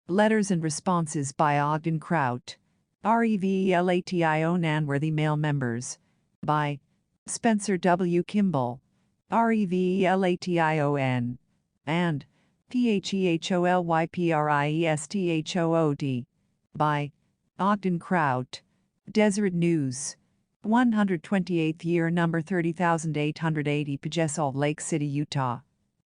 Letters and Responses by Ogden Kraut. REVELATIO Nanworthy Male Members. By Spencer W. Kimball. REVELATION. And PHEHOLYPRIESTHOOD. By Ogden Kraut. Deseret News. 128th year, number 30880, Pages, Salt Lake City, Utah.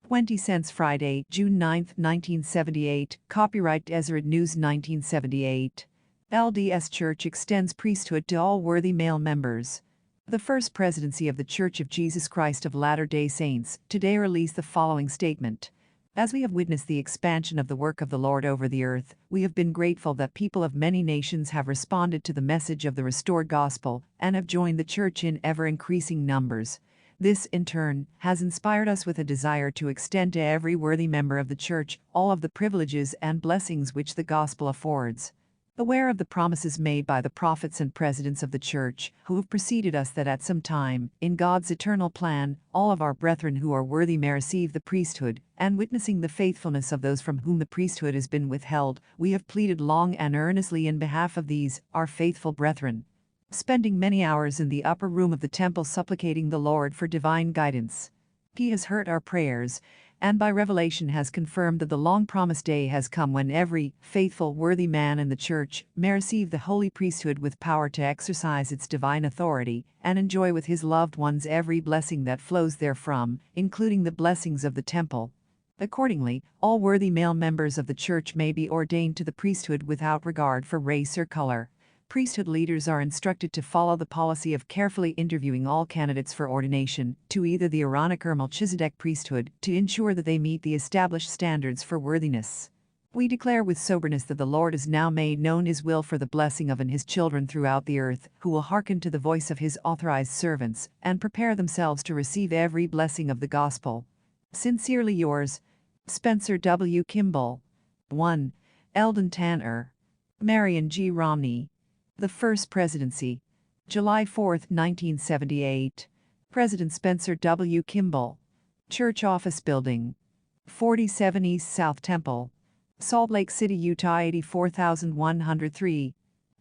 20 cents Friday, June 9, 1978. Copyright Deseret News 1978. LDS Church extends priesthood to all worthy male members. The First Presidency of the Church of Jesus Christ of Latter-day Saints today released the following statement. As we have witnessed the expansion of the work of the Lord over the earth, we have been grateful that people of many nations have responded to the message of the restored gospel and have joined the church in ever-increasing numbers. This, in turn, has inspired us with a desire to extend to every worthy member of the church all of the privileges and blessings which the gospel affords. Aware of the promises made by the prophets and presidents of the church who have preceded us that at some time, in God's eternal plan, all of our brethren who are worthy may receive the priesthood, and witnessing the faithfulness of those from whom the priesthood has been withheld, we have pleaded long and earnestly in behalf of these, our faithful brethren, spending many hours in the upper room of the temple supplicating the Lord for divine guidance. He has heard our prayers, and by revelation has confirmed that the long-promised day has come when every faithful, worthy man in the church may receive the holy priesthood with power to exercise its divine authority and enjoy with his loved ones every blessing that flows therefrom, including the blessings of the temple. Accordingly, all worthy male members of the church may be ordained to the priesthood without regard for race or color. Priesthood leaders are instructed to follow the policy of carefully interviewing all candidates for ordination to either the Aaronic or Melchizedek priesthood to ensure that they meet the established standards for worthiness. We declare with soberness that the Lord has now made known his will for the blessing of his children throughout the earth, who will hearken to the voice of his authorized servants and prepare themselves to receive every blessing of the gospel. Sincerely yours, Spencer W. Kimball. 1. Eldon Tanner. Marion G. Romney. The First Presidency. July 4, 1978. President Spencer W. Kimball. Church Office Building. 47 East South Temple. Salt Lake City, Utah 84103.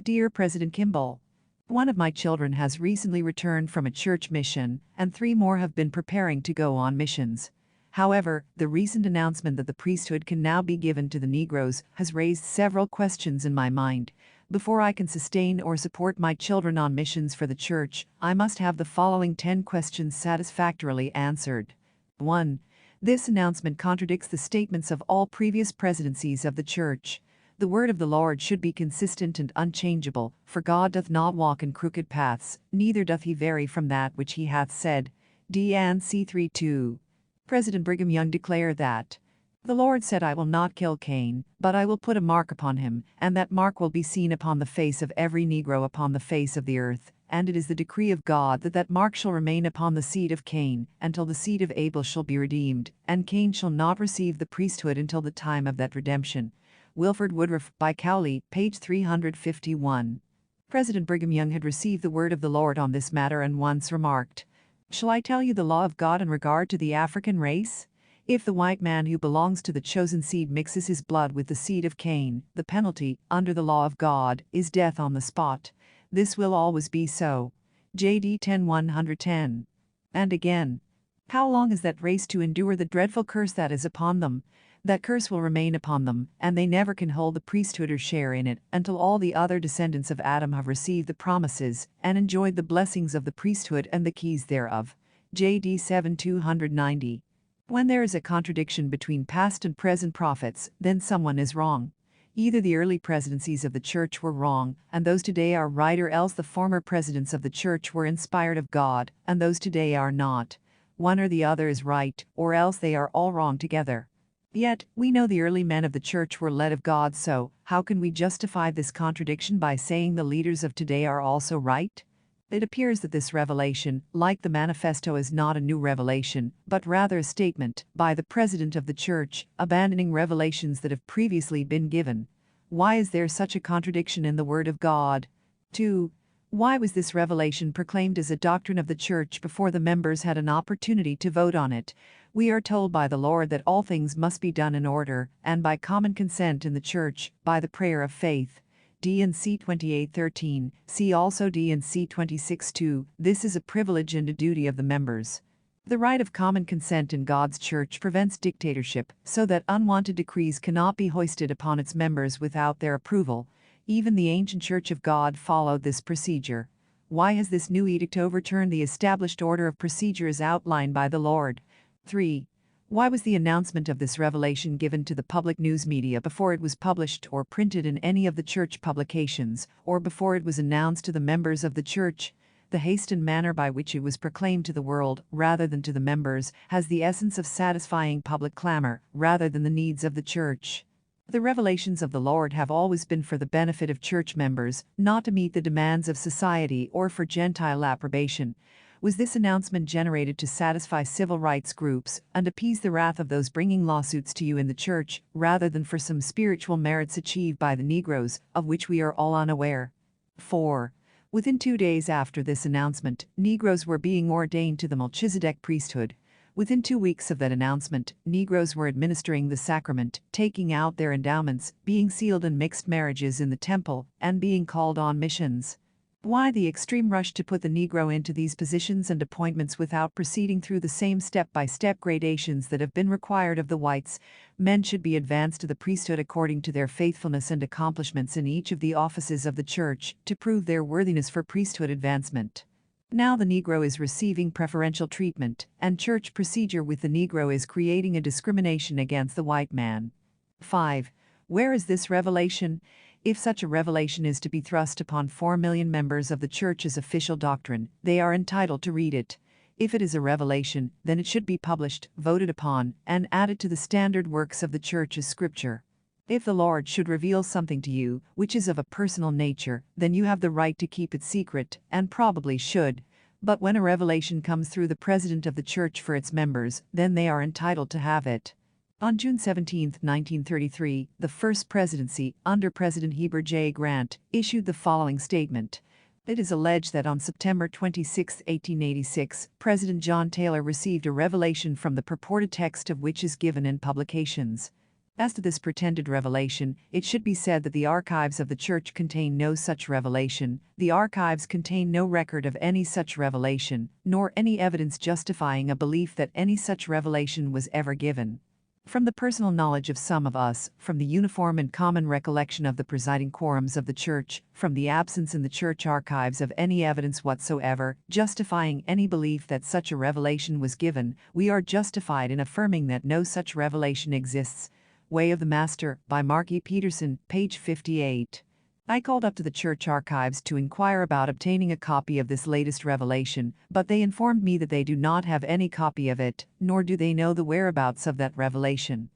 Dear President Kimball, one of my children has recently returned from a church mission, and 3 more have been preparing to go on missions. However, the recent announcement that the priesthood can now be given to the Negroes has raised several questions in my mind. Before I can sustain or support my children on missions for the church, I must have the following 10 questions satisfactorily answered. 1. This announcement contradicts the statements of all previous presidencies of the church. The word of the Lord should be consistent and unchangeable, for God doth not walk in crooked paths, neither doth he vary from that which he hath said. D&C C 3:2. President Brigham Young declared that, "The Lord said, I will not kill Cain, but I will put a mark upon him, and that mark will be seen upon the face of every Negro upon the face of the earth. And it is the decree of God that that mark shall remain upon the seed of Cain, until the seed of Abel shall be redeemed, and Cain shall not receive the priesthood until the time of that redemption." Wilford Woodruff, by Cowley, page 351. President Brigham Young had received the word of the Lord on this matter and once remarked, "Shall I tell you the law of God in regard to the African race? If the white man who belongs to the chosen seed mixes his blood with the seed of Cain, the penalty, under the law of God, is death on the spot. This will always be so." J.D. 10:110. And again, "How long is that race to endure the dreadful curse that is upon them? That curse will remain upon them, and they never can hold the priesthood or share in it until all the other descendants of Adam have received the promises and enjoyed the blessings of the priesthood and the keys thereof." J.D. 7:290. When there is a contradiction between past and present prophets, then someone is wrong. Either the early presidencies of the church were wrong, and those today are right, or else the former presidents of the church were inspired of God, and those today are not. One or the other is right, or else they are all wrong together. Yet, we know the early men of the church were led of God, so how can we justify this contradiction by saying the leaders of today are also right? It appears that this revelation, like the manifesto, is not a new revelation, but rather a statement by the president of the church, abandoning revelations that have previously been given. Why is there such a contradiction in the Word of God? 2. Why was this revelation proclaimed as a doctrine of the Church before the members had an opportunity to vote on it? We are told by the Lord that all things must be done in order, and by common consent in the Church, by the prayer of faith. D&C 28:13, see also D&C 26:2, this is a privilege and a duty of the members. The right of common consent in God's Church prevents dictatorship, so that unwanted decrees cannot be hoisted upon its members without their approval. Even the ancient Church of God followed this procedure. Why has this new edict overturned the established order of procedure as outlined by the Lord? 3. Why was the announcement of this revelation given to the public news media before it was published or printed in any of the church publications, or before it was announced to the members of the church? The haste and manner by which it was proclaimed to the world, rather than to the members, has the essence of satisfying public clamor, rather than the needs of the church. The revelations of the Lord have always been for the benefit of church members, not to meet the demands of society or for Gentile approbation. Was this announcement generated to satisfy civil rights groups and appease the wrath of those bringing lawsuits to you in the church, rather than for some spiritual merits achieved by the Negroes, of which we are all unaware? 4. Within 2 days after this announcement, Negroes were being ordained to the Melchizedek priesthood. Within 2 weeks of that announcement, Negroes were administering the sacrament, taking out their endowments, being sealed in mixed marriages in the temple, and being called on missions. Why the extreme rush to put the Negro into these positions and appointments without proceeding through the same step-by-step gradations that have been required of the whites? Men should be advanced to the priesthood according to their faithfulness and accomplishments in each of the offices of the church, to prove their worthiness for priesthood advancement. Now the Negro is receiving preferential treatment, and church procedure with the Negro is creating a discrimination against the white man. 5. Where is this revelation? If such a revelation is to be thrust upon 4 million members of the church as official doctrine, they are entitled to read it. If it is a revelation, then it should be published, voted upon, and added to the standard works of the church as scripture. If the Lord should reveal something to you, which is of a personal nature, then you have the right to keep it secret, and probably should. But when a revelation comes through the president of the church for its members, then they are entitled to have it. On June 17, 1933, the First Presidency, under President Heber J. Grant, issued the following statement. It is alleged that on September 26, 1886, President John Taylor received a revelation from the purported text of which is given in publications. As to this pretended revelation, it should be said that the archives of the church contain no such revelation. The archives contain no record of any such revelation, nor any evidence justifying a belief that any such revelation was ever given. From the personal knowledge of some of us, from the uniform and common recollection of the presiding quorums of the church, from the absence in the church archives of any evidence whatsoever justifying any belief that such a revelation was given, we are justified in affirming that no such revelation exists. Way of the Master, by Mark E. Peterson, page 58. I called up to the church archives to inquire about obtaining a copy of this latest revelation, but they informed me that they do not have any copy of it, nor do they know the whereabouts of that revelation.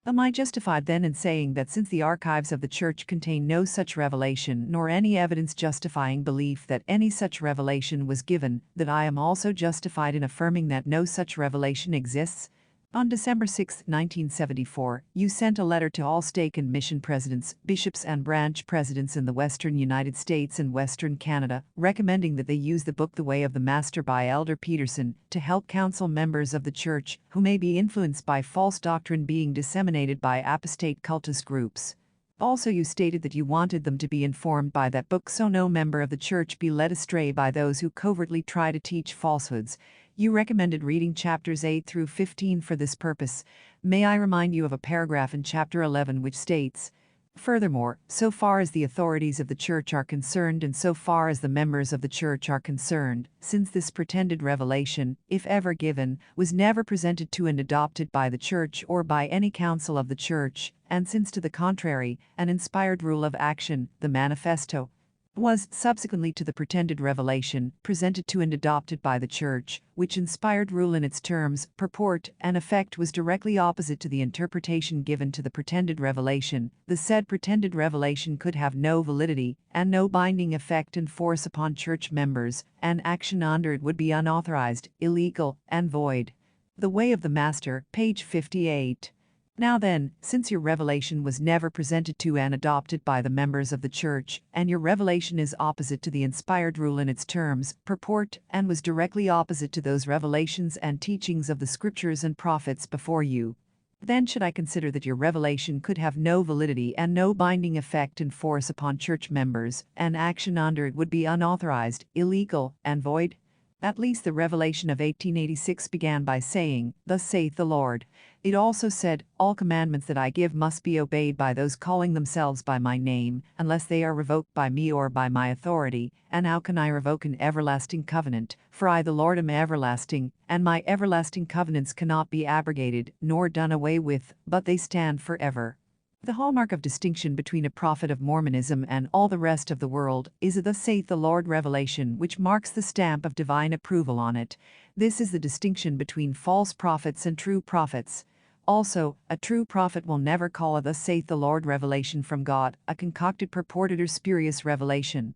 Am I justified then in saying that since the archives of the church contain no such revelation nor any evidence justifying belief that any such revelation was given, that I am also justified in affirming that no such revelation exists? On December 6, 1974, you sent a letter to all stake and mission presidents, bishops and branch presidents in the western United States and western Canada, recommending that they use the book The Way of the Master by Elder Peterson to help counsel members of the church who may be influenced by false doctrine being disseminated by apostate cultist groups. Also, you stated that you wanted them to be informed by that book so no member of the church be led astray by those who covertly try to teach falsehoods. You recommended reading chapters 8 through 15 for this purpose. May I remind you of a paragraph in chapter 11 which states, "Furthermore, so far as the authorities of the church are concerned and so far as the members of the church are concerned, since this pretended revelation, if ever given, was never presented to and adopted by the church or by any council of the church, and since to the contrary, an inspired rule of action, the manifesto, was, subsequently to the pretended revelation, presented to and adopted by the Church, which inspired rule in its terms, purport, and effect was directly opposite to the interpretation given to the pretended revelation, the said pretended revelation could have no validity, and no binding effect and force upon Church members, and action under it would be unauthorized, illegal, and void." The Way of the Master, page 58. Now then, since your revelation was never presented to and adopted by the members of the church, and your revelation is opposite to the inspired rule in its terms, purport, and was directly opposite to those revelations and teachings of the scriptures and prophets before you, then should I consider that your revelation could have no validity and no binding effect and force upon church members, and action under it would be unauthorized, illegal, and void? At least the revelation of 1886 began by saying, "Thus saith the Lord." It also said, "All commandments that I give must be obeyed by those calling themselves by my name, unless they are revoked by me or by my authority. And how can I revoke an everlasting covenant? For I, the Lord, am everlasting, and my everlasting covenants cannot be abrogated, nor done away with, but they stand forever." The hallmark of distinction between a prophet of Mormonism and all the rest of the world is a "Thus saith the Lord" revelation, which marks the stamp of divine approval on it. This is the distinction between false prophets and true prophets. Also, a true prophet will never call a "Thus saith the Lord" revelation from God a concocted, purported, or spurious revelation.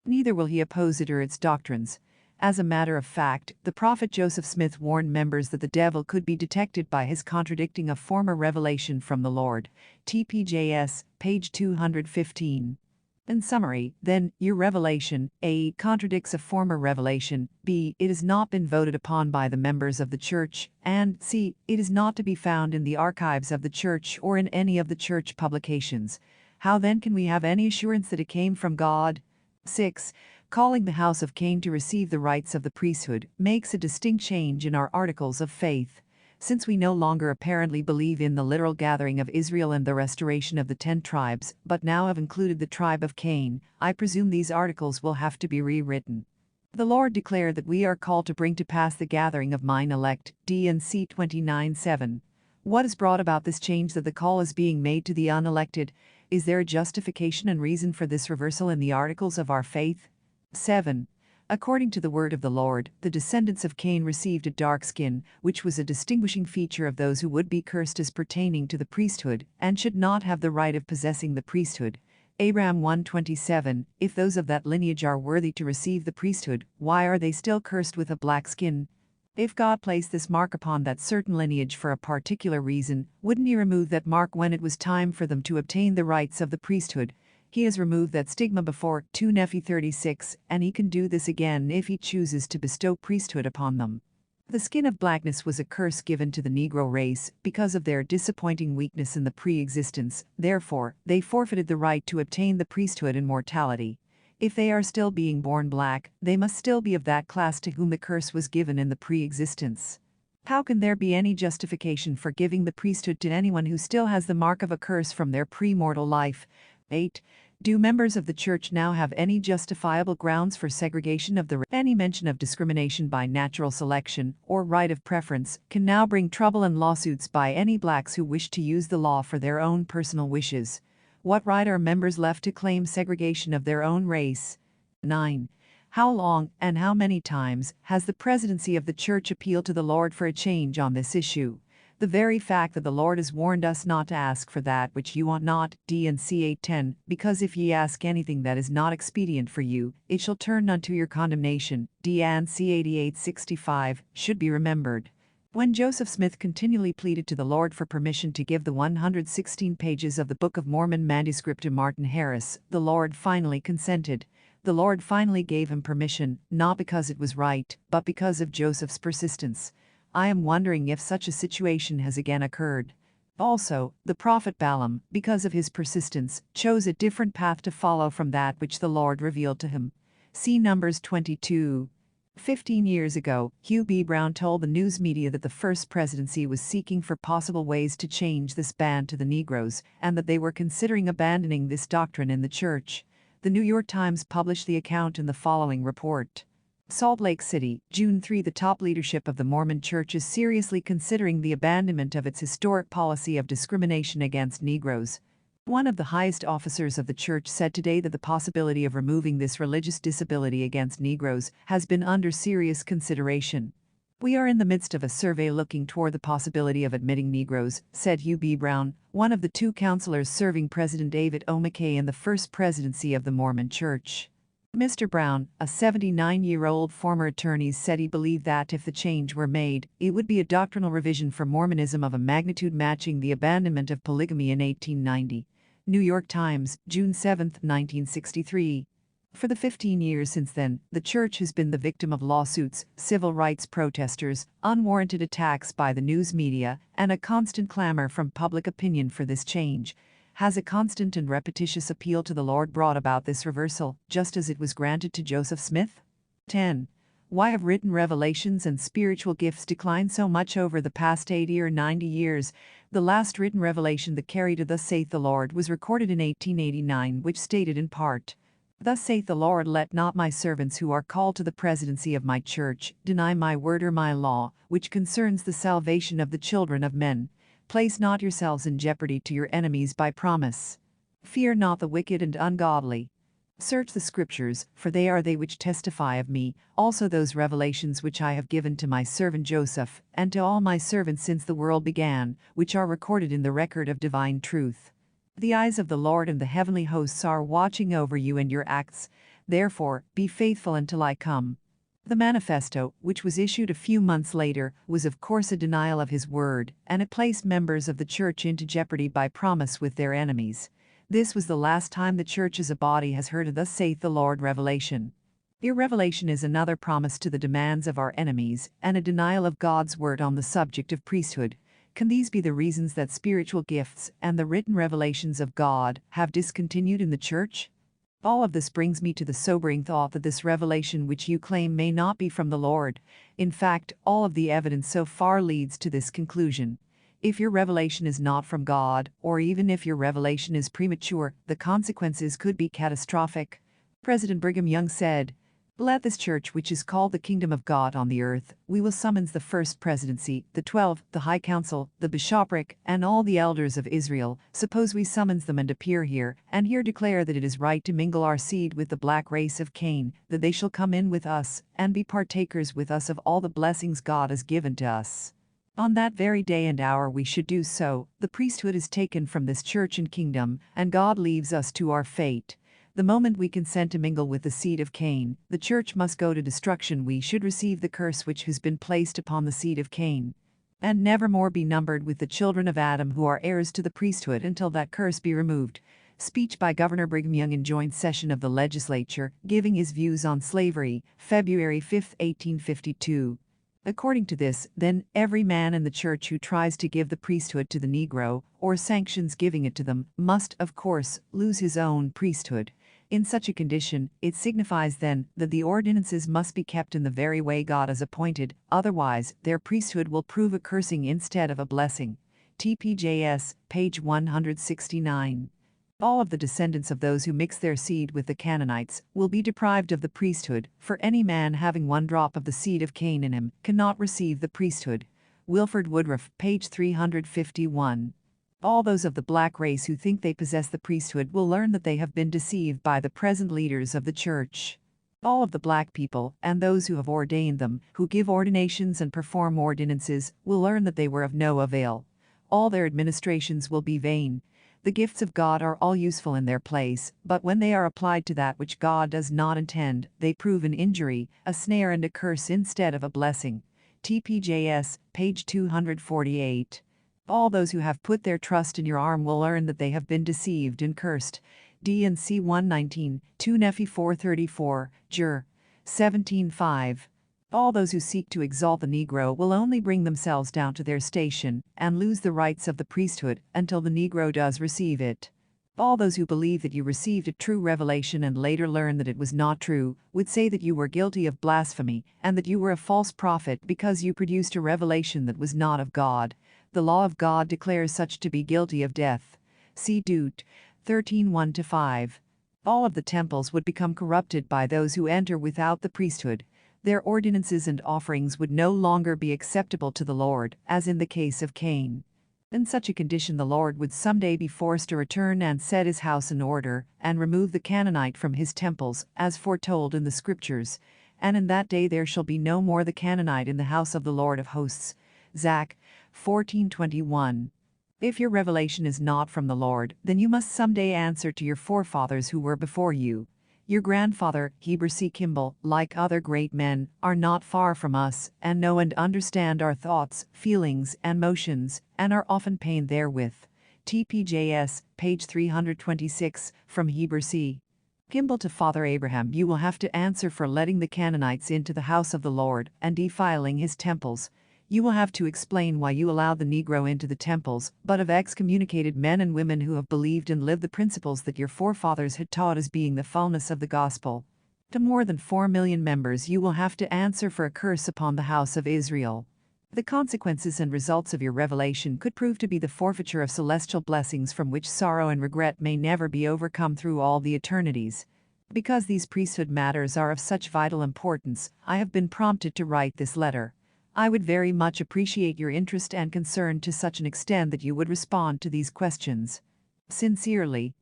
Neither will he oppose it or its doctrines. As a matter of fact, the prophet Joseph Smith warned members that the devil could be detected by his contradicting a former revelation from the Lord. TPJS, page 215. In summary, then, your revelation, A, contradicts a former revelation, B, it has not been voted upon by the members of the church, and C, it is not to be found in the archives of the church or in any of the church publications. How then can we have any assurance that it came from God? 6. Calling the house of Cain to receive the rights of the priesthood makes a distinct change in our articles of faith. Since we no longer apparently believe in the literal gathering of Israel and the restoration of the 10 tribes, but now have included the tribe of Cain, I presume these articles will have to be rewritten. The Lord declared that we are called to bring to pass the gathering of mine elect, D&C 29:7. What has brought about this change that the call is being made to the unelected? Is there a justification and reason for this reversal in the articles of our faith? 7. According to the word of the Lord, the descendants of Cain received a dark skin, which was a distinguishing feature of those who would be cursed as pertaining to the priesthood, and should not have the right of possessing the priesthood. Abraham 1:27. If those of that lineage are worthy to receive the priesthood, why are they still cursed with a black skin? If God placed this mark upon that certain lineage for a particular reason, wouldn't he remove that mark when it was time for them to obtain the rights of the priesthood? He has removed that stigma before, 2 Nephi 36, and he can do this again if he chooses to bestow priesthood upon them. The skin of blackness was a curse given to the Negro race because of their disappointing weakness in the pre-existence. Therefore, they forfeited the right to obtain the priesthood and mortality. If they are still being born black, they must still be of that class to whom the curse was given in the pre-existence. How can there be any justification for giving the priesthood to anyone who still has the mark of a curse from their pre-mortal life? 8. Do members of the church now have any justifiable grounds for segregation of the race? Any mention of discrimination by natural selection or right of preference can now bring trouble and lawsuits by any blacks who wish to use the law for their own personal wishes. What right are members left to claim segregation of their own race? 9. How long and how many times has the presidency of the church appealed to the Lord for a change on this issue? The very fact that the Lord has warned us not to ask for that which you want not, D&C 8:10, because if ye ask anything that is not expedient for you, it shall turn unto your condemnation, D&C 88:65, should be remembered. When Joseph Smith continually pleaded to the Lord for permission to give the 116 pages of the Book of Mormon manuscript to Martin Harris, the Lord finally consented. The Lord finally gave him permission, not because it was right, but because of Joseph's persistence. I am wondering if such a situation has again occurred. Also, the prophet Balaam, because of his persistence, chose a different path to follow from that which the Lord revealed to him. See Numbers 22. 15 years ago, Hugh B. Brown told the news media that the first presidency was seeking for possible ways to change this ban to the Negroes, and that they were considering abandoning this doctrine in the church. The New York Times published the account in the following report. Salt Lake City, June 3. The top leadership of the Mormon Church is seriously considering the abandonment of its historic policy of discrimination against Negroes. One of the highest officers of the church said today that the possibility of removing this religious disability against Negroes has been under serious consideration. We are in the midst of a survey looking toward the possibility of admitting Negroes, said Hugh B. Brown, one of the 2 counselors serving President David O. McKay in the first presidency of the Mormon Church. Mr. Brown, a 79-year-old former attorney, said he believed that if the change were made, it would be a doctrinal revision for Mormonism of a magnitude matching the abandonment of polygamy in 1890. New York Times, June 7, 1963. For the 15 years since then, the church has been the victim of lawsuits, civil rights protesters, unwarranted attacks by the news media, and a constant clamor from public opinion for this change. Has a constant and repetitious appeal to the Lord brought about this reversal, just as it was granted to Joseph Smith? 10. Why have written revelations and spiritual gifts declined so much over the past 80 or 90 years? The last written revelation that carried a "Thus saith the Lord" was recorded in 1889, which stated in part, "Thus saith the Lord, let not my servants who are called to the presidency of my church deny my word or my law, which concerns the salvation of the children of men. Place not yourselves in jeopardy to your enemies by promise. Fear not the wicked and ungodly. Search the Scriptures, for they are they which testify of me, also those revelations which I have given to my servant Joseph, and to all my servants since the world began, which are recorded in the record of divine truth. The eyes of the Lord and the heavenly hosts are watching over you and your acts. Therefore, be faithful until I come." The manifesto, which was issued a few months later, was of course a denial of his word, and it placed members of the church into jeopardy by promise with their enemies. This was the last time the church as a body has heard a "Thus saith the Lord" revelation. Irrevelation is another promise to the demands of our enemies, and a denial of God's word on the subject of priesthood. Can these be the reasons that spiritual gifts and the written revelations of God have discontinued in the church? All of this brings me to the sobering thought that this revelation which you claim may not be from the Lord. In fact, all of the evidence so far leads to this conclusion. If your revelation is not from God, or even if your revelation is premature, the consequences could be catastrophic. President Brigham Young said, "Let this church, which is called the kingdom of God on the earth, we will summons the first presidency, the 12, the high council, the bishopric, and all the elders of Israel. Suppose we summons them and appear here, and here declare that it is right to mingle our seed with the black race of Cain, that they shall come in with us, and be partakers with us of all the blessings God has given to us. On that very day and hour we should do so. The priesthood is taken from this church and kingdom, and God leaves us to our fate. The moment we consent to mingle with the seed of Cain, the church must go to destruction. We should receive the curse which has been placed upon the seed of Cain, and never more be numbered with the children of Adam who are heirs to the priesthood until that curse be removed." Speech by Governor Brigham Young in joint session of the legislature, giving his views on slavery, February 5, 1852. According to this, then, every man in the church who tries to give the priesthood to the Negro, or sanctions giving it to them, must, of course, lose his own priesthood. In such a condition, it signifies then that the ordinances must be kept in the very way God has appointed, otherwise their priesthood will prove a cursing instead of a blessing. TPJS, page 169. All of the descendants of those who mix their seed with the Canaanites will be deprived of the priesthood, for any man having one drop of the seed of Cain in him cannot receive the priesthood. Wilford Woodruff, page 351. All those of the black race who think they possess the priesthood will learn that they have been deceived by the present leaders of the church. All of the black people, and those who have ordained them, who give ordinations and perform ordinances, will learn that they were of no avail. All their administrations will be vain. The gifts of God are all useful in their place, but when they are applied to that which God does not intend, they prove an injury, a snare and a curse instead of a blessing. TPJS, page 248. All those who have put their trust in your arm will learn that they have been deceived and cursed. D&C 119, 2 Nephi 434, Jur. 17:5. All those who seek to exalt the Negro will only bring themselves down to their station and lose the rights of the priesthood until the Negro does receive it. All those who believe that you received a true revelation and later learn that it was not true would say that you were guilty of blasphemy and that you were a false prophet because you produced a revelation that was not of God. The law of God declares such to be guilty of death. See Deut. 13:1-5. All of the temples would become corrupted by those who enter without the priesthood. Their ordinances and offerings would no longer be acceptable to the Lord, as in the case of Cain. In such a condition the Lord would someday be forced to return and set his house in order, and remove the Canaanite from his temples, as foretold in the Scriptures. And in that day there shall be no more the Canaanite in the house of the Lord of hosts. Zach. 14:21. If your revelation is not from the Lord, then you must someday answer to your forefathers who were before you. Your grandfather, Heber C. Kimball, like other great men, are not far from us, and know and understand our thoughts, feelings, and motions, and are often pained therewith. TPJS, page 326, from Heber C. Kimball to Father Abraham. You will have to answer for letting the Canaanites into the house of the Lord and defiling his temples. You will have to explain why you allowed the Negro into the temples, but have excommunicated men and women who have believed and lived the principles that your forefathers had taught as being the fullness of the gospel. To more than 4 million members, you will have to answer for a curse upon the house of Israel. The consequences and results of your revelation could prove to be the forfeiture of celestial blessings from which sorrow and regret may never be overcome through all the eternities. Because these priesthood matters are of such vital importance, I have been prompted to write this letter. I would very much appreciate your interest and concern to such an extent that you would respond to these questions. Sincerely,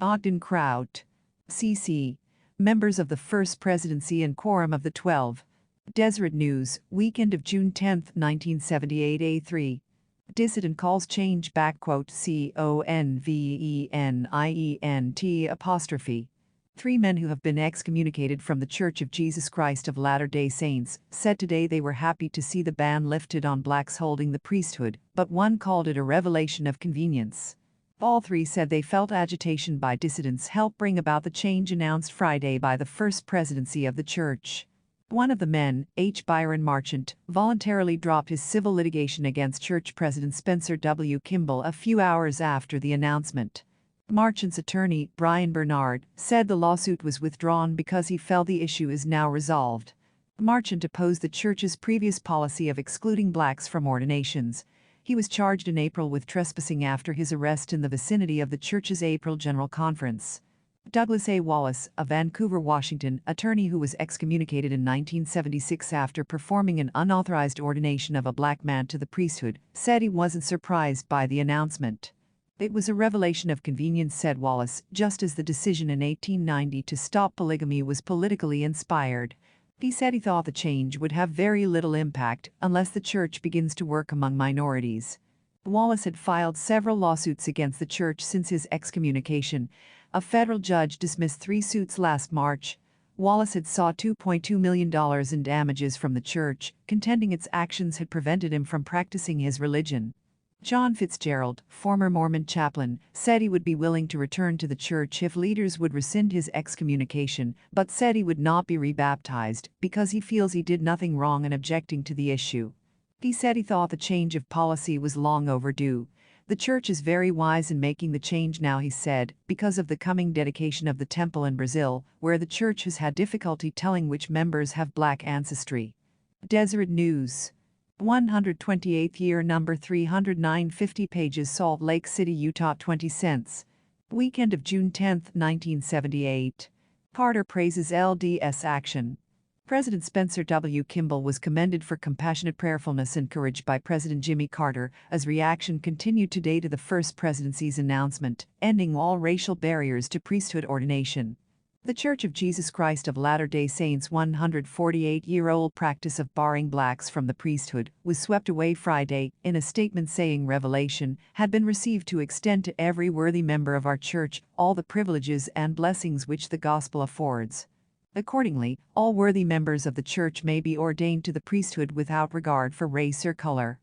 Ogden Kraut, C.C., members of the First Presidency and Quorum of the 12. Deseret News, weekend of June 10, 1978 A3. Dissident calls change back CONVENIENT Three men who have been excommunicated from the Church of Jesus Christ of Latter-day Saints said today they were happy to see the ban lifted on blacks holding the priesthood, but one called it a revelation of convenience. All three said they felt agitation by dissidents helped bring about the change announced Friday by the First Presidency of the Church. One of the men, H. Byron Marchant, voluntarily dropped his civil litigation against Church President Spencer W. Kimball a few hours after the announcement. Marchant's attorney, Brian Bernard, said the lawsuit was withdrawn because he felt the issue is now resolved. Marchant opposed the church's previous policy of excluding blacks from ordinations. He was charged in April with trespassing after his arrest in the vicinity of the church's April General Conference. Douglas A. Wallace, a Vancouver, Washington, attorney who was excommunicated in 1976 after performing an unauthorized ordination of a black man to the priesthood, said he wasn't surprised by the announcement. It was a revelation of convenience, said Wallace, just as the decision in 1890 to stop polygamy was politically inspired. He said he thought the change would have very little impact unless the church begins to work among minorities. Wallace had filed several lawsuits against the church since his excommunication. A federal judge dismissed 3 suits last March. Wallace had sought $2.2 million in damages from the church, contending its actions had prevented him from practicing his religion. John Fitzgerald, former Mormon chaplain, said he would be willing to return to the church if leaders would rescind his excommunication, but said he would not be rebaptized because he feels he did nothing wrong in objecting to the issue. He said he thought the change of policy was long overdue. The church is very wise in making the change now, he said, because of the coming dedication of the temple in Brazil, where the church has had difficulty telling which members have black ancestry. Deseret News, 128th year, number 309, 50 pages, Salt Lake City, Utah, 20 cents. Weekend of June 10, 1978. Carter praises LDS action. President Spencer W. Kimball was commended for compassionate prayerfulness encouraged by President Jimmy Carter as reaction continued today to the First Presidency's announcement, ending all racial barriers to priesthood ordination. The Church of Jesus Christ of Latter-day Saints' 148-year-old practice of barring blacks from the priesthood was swept away Friday in a statement saying revelation had been received to extend to every worthy member of our church all the privileges and blessings which the gospel affords. Accordingly, all worthy members of the church may be ordained to the priesthood without regard for race or color.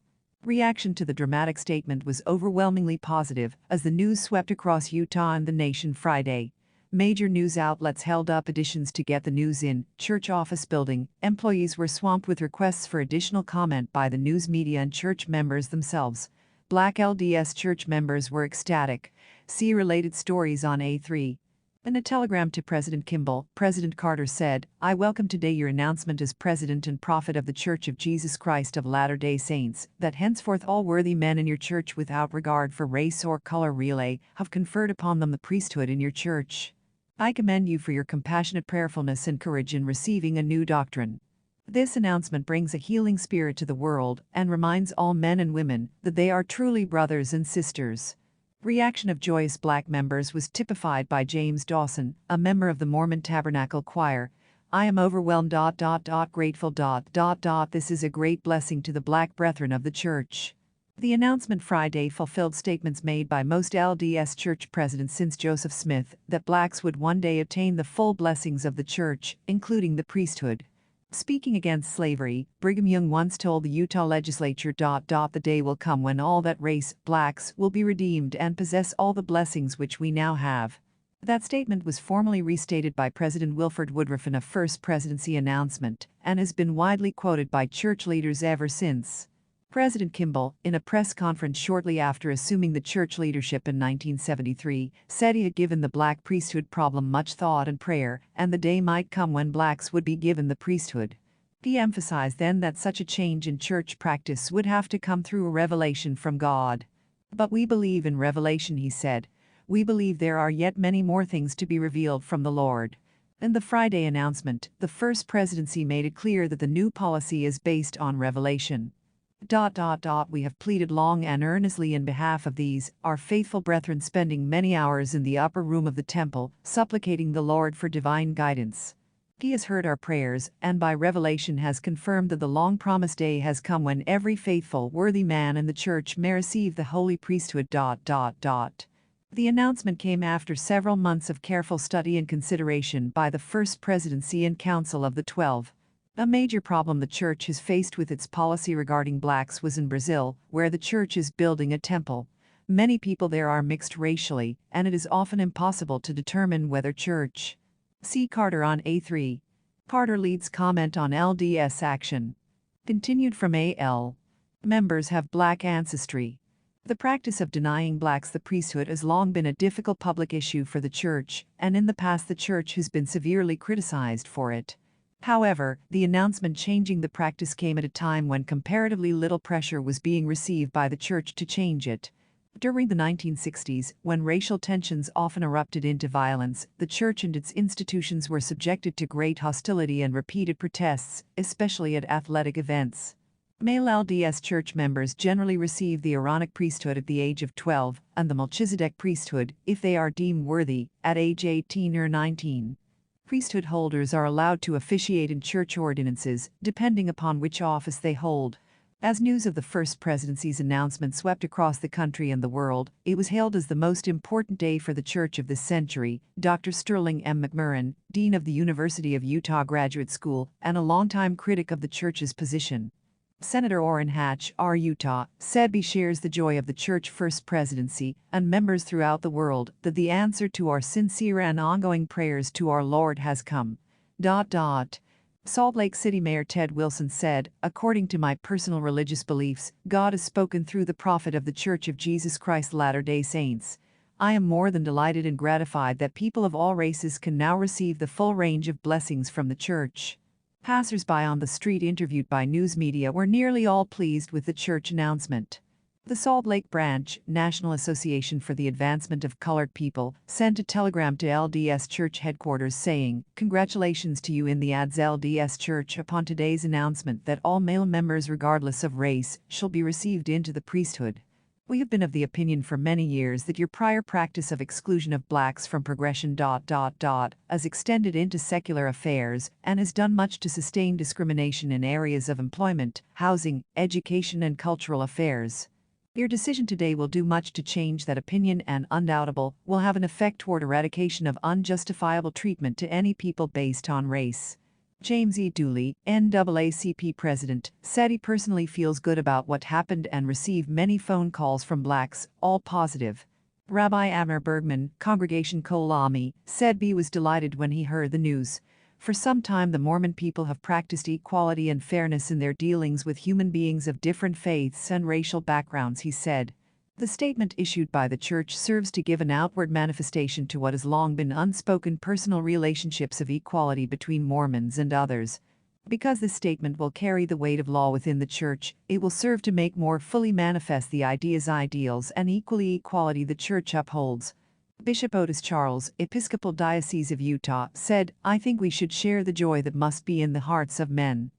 Reaction to the dramatic statement was overwhelmingly positive as the news swept across Utah and the nation Friday. Major news outlets held up editions to get the news in. Church office building employees were swamped with requests for additional comment by the news media and church members themselves. Black LDS church members were ecstatic. See related stories on A3. In a telegram to President Kimball, President Carter said, "I welcome today your announcement as President and Prophet of the Church of Jesus Christ of Latter-day Saints, that henceforth all worthy men in your church without regard for race or color relay have conferred upon them the priesthood in your church. I commend you for your compassionate prayerfulness and courage in receiving a new doctrine. This announcement brings a healing spirit to the world and reminds all men and women that they are truly brothers and sisters." Reaction of joyous black members was typified by James Dawson, a member of the Mormon Tabernacle Choir. "I am overwhelmed, grateful, This is a great blessing to the black brethren of the church." The announcement Friday fulfilled statements made by most LDS Church presidents since Joseph Smith that blacks would one day obtain the full blessings of the Church, including the priesthood. Speaking against slavery, Brigham Young once told the Utah legislature, "The day will come when all that race, blacks, will be redeemed and possess all the blessings which we now have." That statement was formally restated by President Wilford Woodruff in a first presidency announcement and has been widely quoted by church leaders ever since. President Kimball, in a press conference shortly after assuming the church leadership in 1973, said he had given the black priesthood problem much thought and prayer, and the day might come when blacks would be given the priesthood. He emphasized then that such a change in church practice would have to come through a revelation from God. "But we believe in revelation," he said. "We believe there are yet many more things to be revealed from the Lord." In the Friday announcement, the First Presidency made it clear that the new policy is based on revelation. We have pleaded long and earnestly in behalf of these, our faithful brethren, spending many hours in the upper room of the temple, supplicating the Lord for divine guidance. He has heard our prayers, and by revelation has confirmed that the long-promised day has come when every faithful, worthy man in the church may receive the holy priesthood. The announcement came after several months of careful study and consideration by the First Presidency and Council of the 12. A major problem the church has faced with its policy regarding blacks was in Brazil, where the church is building a temple. Many people there are mixed racially, and it is often impossible to determine whether church. See Carter on A3. Carter leads comment on LDS action. Continued from AL. Members have black ancestry. The practice of denying blacks the priesthood has long been a difficult public issue for the church, and in the past the church has been severely criticized for it. However, the announcement changing the practice came at a time when comparatively little pressure was being received by the church to change it. During the 1960s, when racial tensions often erupted into violence, the church and its institutions were subjected to great hostility and repeated protests, especially at athletic events. Male LDS church members generally receive the Aaronic priesthood at the age of 12, and the Melchizedek priesthood, if they are deemed worthy, at age 18 or 19. Priesthood holders are allowed to officiate in church ordinances, depending upon which office they hold. As news of the First Presidency's announcement swept across the country and the world, it was hailed as the most important day for the church of this century. Dr. Sterling M. McMurrin, Dean of the University of Utah Graduate School and a longtime critic of the church's position. Senator Orrin Hatch, R. Utah, said he shares the joy of the Church First Presidency and members throughout the world that the answer to our sincere and ongoing prayers to our Lord has come. Salt Lake City Mayor Ted Wilson said, "According to my personal religious beliefs, God has spoken through the prophet of the Church of Jesus Christ Latter-day Saints. I am more than delighted and gratified that people of all races can now receive the full range of blessings from the Church." Passers-by on the street interviewed by news media were nearly all pleased with the church announcement. The Salt Lake Branch, National Association for the Advancement of Colored People, sent a telegram to LDS Church headquarters saying, "Congratulations to you in the ADS LDS Church upon today's announcement that all male members regardless of race shall be received into the priesthood. We have been of the opinion for many years that your prior practice of exclusion of blacks from progression has extended into secular affairs and has done much to sustain discrimination in areas of employment, housing, education and cultural affairs. Your decision today will do much to change that opinion and, undoubtable, will have an effect toward eradication of unjustifiable treatment to any people based on race." James E. Dooley, NAACP president, said he personally feels good about what happened and received many phone calls from blacks, all positive. Rabbi Abner Bergman, Congregation Kol Ami, said he was delighted when he heard the news. "For some time the Mormon people have practiced equality and fairness in their dealings with human beings of different faiths and racial backgrounds," he said. The statement issued by the church serves to give an outward manifestation to what has long been unspoken personal relationships of equality between Mormons and others. Because this statement will carry the weight of law within the church, it will serve to make more fully manifest the ideals and equality the church upholds. Bishop Otis Charles, Episcopal Diocese of Utah, said, "I think we should share the joy that must be in the hearts of men."